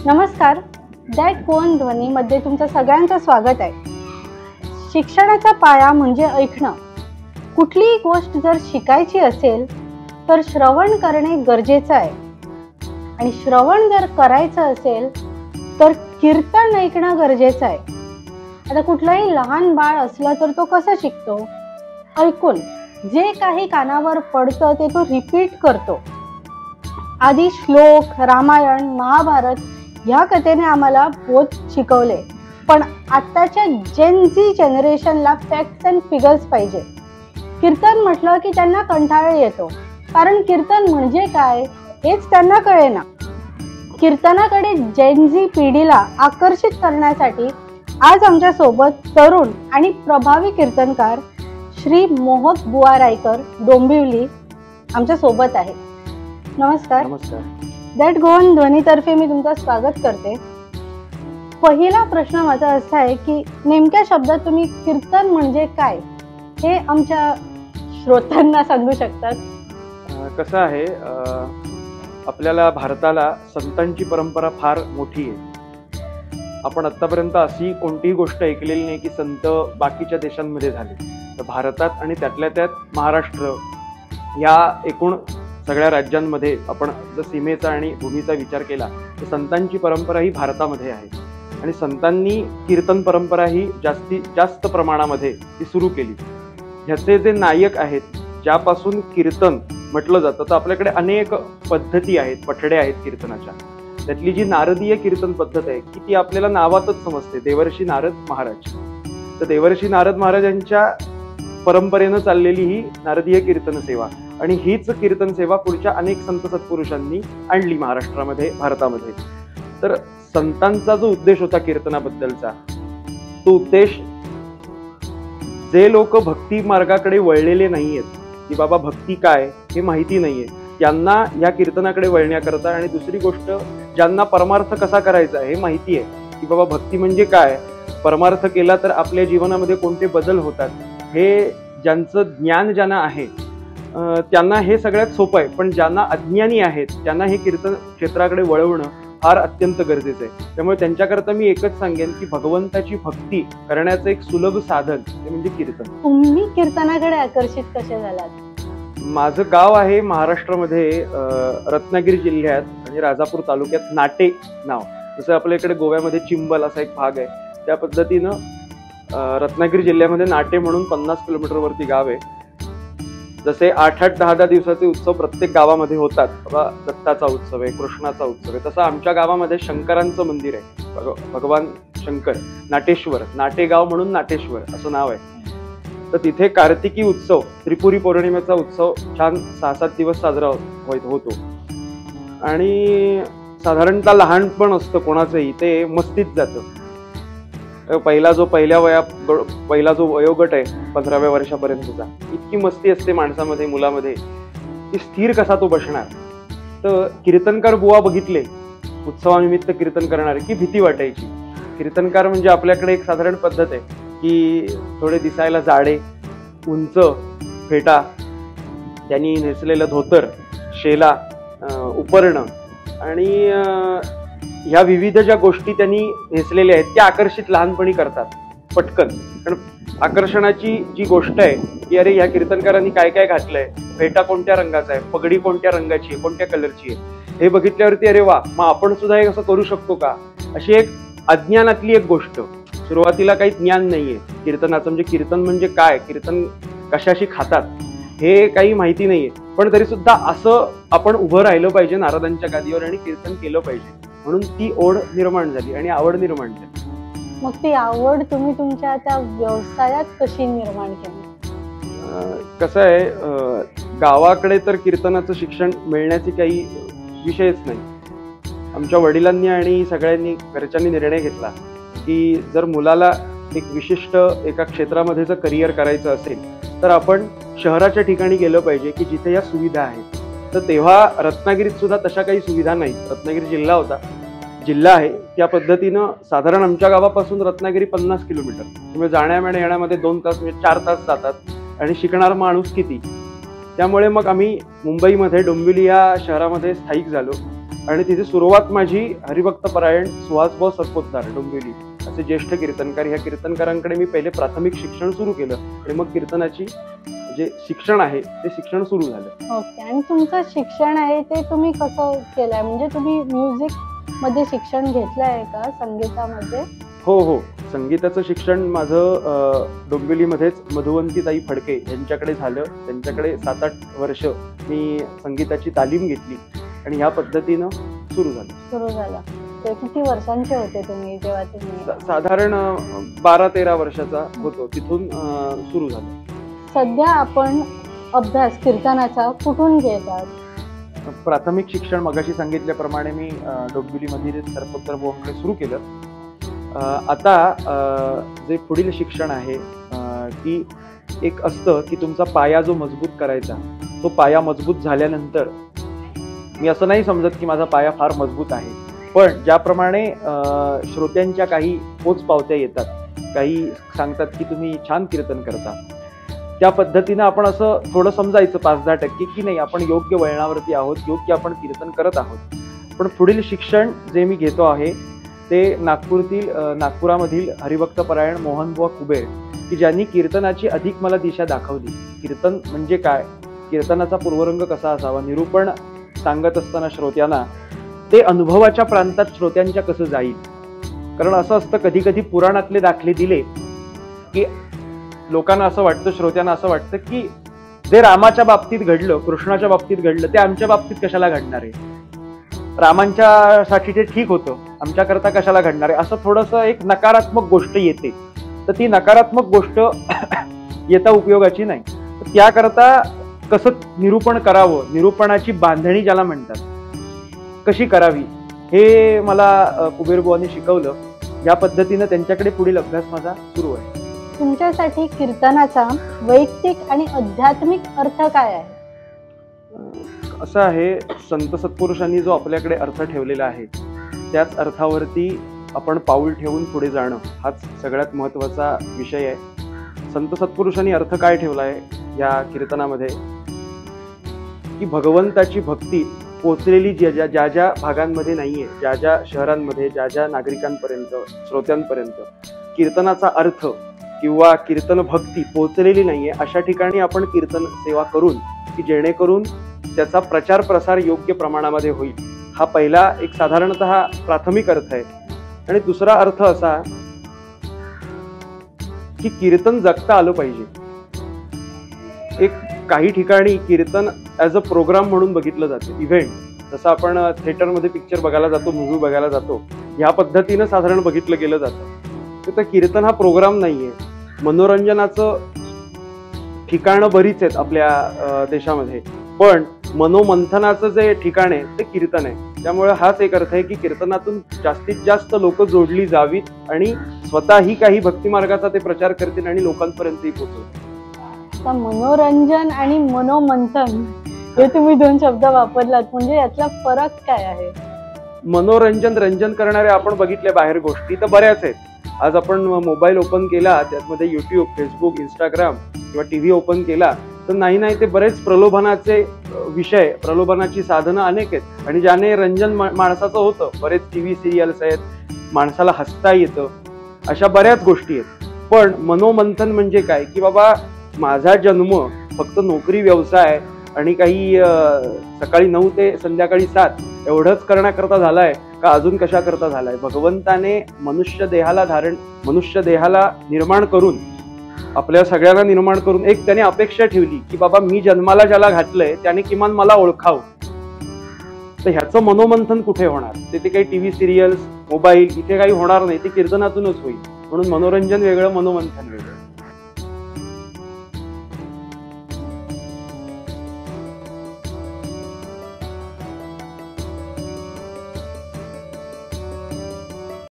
नमस्कार. That Goan ध्वनीमध्ये तुमचं सगळ्यांचं स्वागत आहे. शिक्षणाचा पाया म्हणजे ऐकणं. कुठलीही गोष्ट जर शिकायची असेल तर श्रवण करणे गरजेचं आहे, आणि श्रवण जर करायचं असेल तर कीर्तन ऐकणं गरजेचं आहे. आता कुठलंही लहान बाळ असलं तर तो कसं शिकतो? ऐकून. जे काही कानावर पडतं ते तो रिपीट करतो. आधी श्लोक, रामायण, महाभारत ह्या कथेने आम्हाला बोध शिकवले, पण आत्ताच्या जेनझी जनरेशनला फॅक्ट्स अँड फिगर्स पाहिजे. कीर्तन म्हटलं की त्यांना कंटाळा येतो, कारण कीर्तन म्हणजे काय हेच त्यांना कळेना. कीर्तनाकडे जेनझी पिढीला आकर्षित करण्यासाठी आज आमच्या सोबत तरुण आणि प्रभावी कीर्तनकार श्री मोहक बुवा रायकर डोंबिवली आमच्या सोबत आहे. नमस्कार. नमस्कार. दॅट गोवन ध्वनीतर्फे मी तुमचं स्वागत करते. पहिला प्रश्न माझा असा आहे की नेमक्या शब्दात तुम्ही कीर्तन म्हणजे काय हे आमच्या श्रोत्यांना सांगू शकतात? कसं आहे, आपल्याला भारताला संतांची परंपरा फार मोठी आहे. आपण आतापर्यंत अशी कोणतीही गोष्ट ऐकलेली नाही की संत बाकीच्या देशांमध्ये झाले. तर भारतात आणि त्यातल्या त्यात महाराष्ट्र या एकूण सगळ्या राज्यांमध्ये आपण जर सीमेचा आणि भूमीचा विचार केला तर संतांची परंपरा ही भारतामध्ये आहे, आणि संतांनी कीर्तन परंपरा ही जास्तीत जास्त प्रमाणामध्ये ती सुरू केली. ह्याचे जे नायक आहेत, ज्यापासून कीर्तन म्हटलं जातं, तर आपल्याकडे अनेक पद्धती आहेत, पठड्या आहेत कीर्तनाच्या. त्यातली जी नारदीय कीर्तन पद्धत आहे की ती आपल्याला नावातच समजते, देवर्षी नारद महाराज. तर देवर्षी नारद महाराजांच्या परंपरेनं चाललेली ही नारदीय कीर्तन सेवा, आणि हीच कीर्तन सेवा पुढच्या अनेक संत सत्पुरुषांनी आणली महाराष्ट्रामध्ये, भारतामध्ये. तर संतांचा जो उद्देश होता कीर्तनाबद्दलचा, तो उद्देश जे लोक भक्ती मार्गाकडे वळलेले नाहीयेत, की बाबा भक्ती काय हे माहिती नाहीये, त्यांना या कीर्तनाकडे वळण्याकरता, आणि दुसरी गोष्ट ज्यांना परमार्थ कसा करायचा हे माहिती आहे की बाबा भक्ती म्हणजे काय, परमार्थ केला तर आपल्या जीवनामध्ये कोणते बदल होतात, हे ज्यांचं ज्ञान ज्यांना आहे त्यांना हे सगळ्यात सोपं आहे. पण ज्यांना अज्ञानी आहेत त्यांना हे कीर्तन क्षेत्राकडे वळवणं फार अत्यंत गरजेचं आहे. त्यामुळे त्यांच्याकरता मी एकच सांगेन की भगवंताची भक्ती करण्याचं एक सुलभ साधन ते म्हणजे कीर्तन. तुम्ही कीर्तनाकडे आकर्षित कसे झालात? माझं गाव आहे महाराष्ट्रामध्ये, रत्नागिरी जिल्ह्यात आणि राजापूर तालुक्यात नाटे नाव. जसं आपल्या इकडे गोव्यामध्ये चिंबल असा एक भाग आहे, त्या पद्धतीनं रत्नागिरी जिल्ह्यामध्ये नाटे म्हणून 50 किलोमीटरवरती गाव आहे. जसे 8-8, 10-10 दिवसाचे उत्सव प्रत्येक गावामध्ये होतात. दत्ताचा उत्सव आहे, कृष्णाचा उत्सव आहे, तसं आमच्या गावामध्ये शंकरांचं मंदिर आहे, भगवान शंकर, नाटेश्वर, नाटेगाव म्हणून नाटेश्वर असं नाव आहे. तर तिथे कार्तिकी उत्सव, त्रिपुरी पौर्णिमेचा उत्सव छान 6-7 दिवस साजरा होतो, आणि साधारणतः लहानपण असतं कोणाचंही ते मस्तीत जातं. पहिला जो वयोगट आहे 15व्या वर्षापर्यंतचा, इतकी मस्ती असते माणसामध्ये, मुलामध्ये, की स्थिर कसा तो बसणार. तर कीर्तनकार बुवा बघितले उत्सवानिमित्त कीर्तन करणारे की भीती वाटायची. कीर्तनकार म्हणजे आपल्याकडे एक साधारण पद्धत आहे की थोडे दिसायला जाडे, उंच, फेटा, त्यांनी नेसलेलं धोतर, शेला, उपरणं, आणि ह्या विविध ज्या गोष्टी त्यांनी नेसलेल्या आहेत त्या आकर्षित लहानपणी करतात पटकन. कारण आकर्षणाची जी गोष्ट आहे की अरे ह्या कीर्तनकारांनी काय काय घातलंय, फेटा कोणत्या रंगाचा आहे, पगडी कोणत्या रंगाची आहे, कोणत्या कलरची आहे, हे बघितल्यावरती अरे वा, मग आपण सुद्धा हे असं करू शकतो का, अशी एक अज्ञानातली एक गोष्ट. सुरुवातीला काही ज्ञान नाहीये कीर्तनाचं, म्हणजे कीर्तन म्हणजे काय, कीर्तन कशाशी खातात हे काही माहिती नाहीये. पण तरी सुद्धा असं आपण उभं राहिलं पाहिजे नारदांच्या गादीवर आणि कीर्तन केलं पाहिजे, म्हणून ती ओढ निर्माण झाली आणि आवड निर्माण झाली. मग ती आवड तुम्ही तुमच्या त्या व्यवसायात कशी निर्माण केली? कसं आहे, गावाकडे तर कीर्तनाचं शिक्षण मिळण्याची काही विषयच नाही. आमच्या वडिलांनी आणि सगळ्यांनी घरच्यांनी निर्णय घेतला की जर मुलाला एक विशिष्ट एका क्षेत्रामध्ये जर करिअर करायचं असेल तर आपण शहराच्या ठिकाणी गेलं पाहिजे की जिथे या सुविधा आहेत. तर तेव्हा रत्नागिरीत सुद्धा तशा काही सुविधा नाही. रत्नागिरी जिल्हा आहे, त्या पद्धतीनं साधारण आमच्या गावापासून रत्नागिरी 50 किलोमीटर, त्यामुळे येण्यामध्ये 2 तास म्हणजे 4 तास जातात, आणि शिकणारा माणूस किती. त्यामुळे मग आम्ही मुंबईमध्ये डोंबिवली या शहरामध्ये स्थायिक झालो, आणि तिथे सुरुवात माझी हरिभक्त परायण सुहासभाऊ सरपोतदार डोंबिवली असे ज्येष्ठ कीर्तनकार, ह्या कीर्तनकारांकडे मी पहिले प्राथमिक शिक्षण सुरू केलं आणि मग कीर्तनाची जे शिक्षण आहे ते शिक्षण सुरू झालं. ओके. आणि तुमचं शिक्षण आहे ते तुम्ही कसं केलंय, म्हणजे तुम्ही म्युझिक मध्ये शिक्षण घेतलंय का, संगीतामध्ये? हो, संगीताचं शिक्षण माझं डोंबिवलीमध्येच मधुवंतीताई फडके यांच्याकडे झालं. त्यांच्याकडे 7-8 वर्ष मी संगीताची तालीम घेतली आणि ह्या पद्धतीनं सुरू झालं. ते किती वर्षांचे होते तुम्ही जेव्हा तुम्ही? साधारण 12-13 वर्षाचा होतो, तिथून सुरू झालं. सध्या आपण अभ्यास कीर्तनाचा कुठून घेतात? प्राथमिक शिक्षण मगाशी सांगितल्याप्रमाणे मी डोंबिवलीमधील सरपोतदार भाऊंकडे सुरू केलं. आता जे पुढील शिक्षण आहे की एक असतं की तुमचा पाया जो मजबूत करायचा, तो पाया मजबूत झाल्यानंतर, मी असं नाही समजत की माझा पाया फार मजबूत आहे, पण ज्याप्रमाणे श्रोत्यांच्या काही पोचपावत्या येतात, काही सांगतात की तुम्ही छान कीर्तन करता, त्या पद्धतीनं आपण असं थोडं समजायचं 5-10% की नाही, आपण योग्य वळणावरती आहोत, योग्य आपण कीर्तन करत आहोत. पण पुढील शिक्षण जे मी घेतो आहे ते नागपुरामधील हरिभक्त परायण मोहनबुवा कुबेर, की ज्यांनी कीर्तनाची अधिक मला दिशा दाखवली. कीर्तन म्हणजे काय, कीर्तनाचा पूर्वरंग कसा असावा, निरूपण सांगत असताना श्रोत्यांना ते अनुभवाच्या प्रांतात श्रोत्यांच्या कसं जाईल. कारण असं असतं कधी कधी पुराणातले दाखले दिले की लोकांना असं वाटतं, श्रोत्यांना असं वाटतं की जे रामाच्या बाबतीत घडलं, कृष्णाच्या बाबतीत घडलं, ते आमच्या बाबतीत कशाला घडणार आहे, रामांच्यासाठी ते ठीक होतं, आमच्याकरता कशाला घडणार आहे, असं थोडंसं एक नकारात्मक गोष्ट येते. तर ती नकारात्मक गोष्ट येता उपयोगाची नाही. त्याकरता कसं निरूपण करावं, निरूपणाची बांधणी ज्याला म्हणतात, कशी करावी, हे मला कुबेरबुवांनी शिकवलं. या पद्धतीनं त्यांच्याकडे पुढील अभ्यास माझा सुरू आहे. तुमच्यासाठी कीर्तनाचा वैयक्तिक आणि आध्यात्मिक अर्थ काय आहे? असं आहे, संत सत्पुरुषांनी जो आपल्याकडे अर्थ ठेवलेला आहे त्याच अर्थावरती आपण पाऊल ठेवून पुढे जाणं हाच सगळ्यात महत्त्वाचा विषय आहे. संत सत्पुरुषांनी अर्थ काय ठेवला आहे या कीर्तनामध्ये, की भगवंताची भक्ती पोचलेली ज्या ज्या भागांमध्ये नाहीये, ज्या ज्या शहरांमध्ये, ज्या ज्या नागरिकांपर्यंत, श्रोत्यांपर्यंत कीर्तनाचा अर्थ किंवा कीर्तन भक्ती पोचलेली नाहीये, अशा ठिकाणी आपण कीर्तन सेवा करून की जेणेकरून त्याचा प्रचार प्रसार योग्य प्रमाणामध्ये होईल. हा पहिला एक साधारणतः प्राथमिक अर्थ आहे. आणि दुसरा अर्थ असा की कीर्तन जगता आलं पाहिजे. एक काही ठिकाणी कीर्तन ॲज अ प्रोग्राम म्हणून बघितलं जातं, इव्हेंट, जसं आपण थिएटरमध्ये पिक्चर बघायला जातो, मूव्ही बघायला जातो, ह्या पद्धतीनं साधारण बघितलं गेलं जातं. तर कीर्तन हा प्रोग्राम नाहीये, मनोरंजनाचं ठिकाणं बरीच आहेत आपल्या देशामध्ये, पण मनोमंथनाचं जे ठिकाण आहे ते कीर्तन आहे. त्यामुळे हाच एक अर्थ आहे की कीर्तनातून जास्तीत जास्त लोक जोडली जावीत आणि स्वतःही काही भक्ती मार्गाचा ते प्रचार करतील आणि लोकांपर्यंतही पोहोचवतील. मनोरंजन आणि मनोमंथन हे तुम्ही 2 शब्द वापरलात, म्हणजे यातला फरक काय आहे? मनोरंजन, रंजन करणारे आपण बघितले बाहेर गोष्टी तर बऱ्याच आहेत. आज आपण मोबाईल ओपन केला, त्यामध्ये युट्यूब, फेसबुक, इंस्टाग्राम किंवा टीव्ही ओपन केला तर नाही ते बरेच प्रलोभनाचे विषय, प्रलोभनाची साधनं अनेक आहेत. आणि ज्याने रंजन माणसाचं होतं, बरेच टीव्ही सिरियल्स आहेत, माणसाला हसता येतं, अशा बऱ्याच गोष्टी आहेत. पण मनोमंथन म्हणजे काय, की बाबा माझा जन्म फक्त नोकरी, व्यवसाय आणि काही सकाळी 9 ते संध्याकाळी 7 एवढंच करण्याकरता झालाय का अजून कशा करता झालाय. भगवंताने मनुष्य देहाला निर्माण करून, आपल्या सगळ्यांना निर्माण करून एक त्याने अपेक्षा ठेवली की बाबा मी जन्माला ज्याला घातलंय त्याने किमान मला ओळखावं. तर ह्याचं मनोमंथन कुठे होणार, ते काही टीव्ही सिरियल्स, मोबाईल इथे काही होणार नाही, ते कीर्तनातूनच होईल. म्हणून मनोरंजन वेगळं, मनोमंथन वेगळं.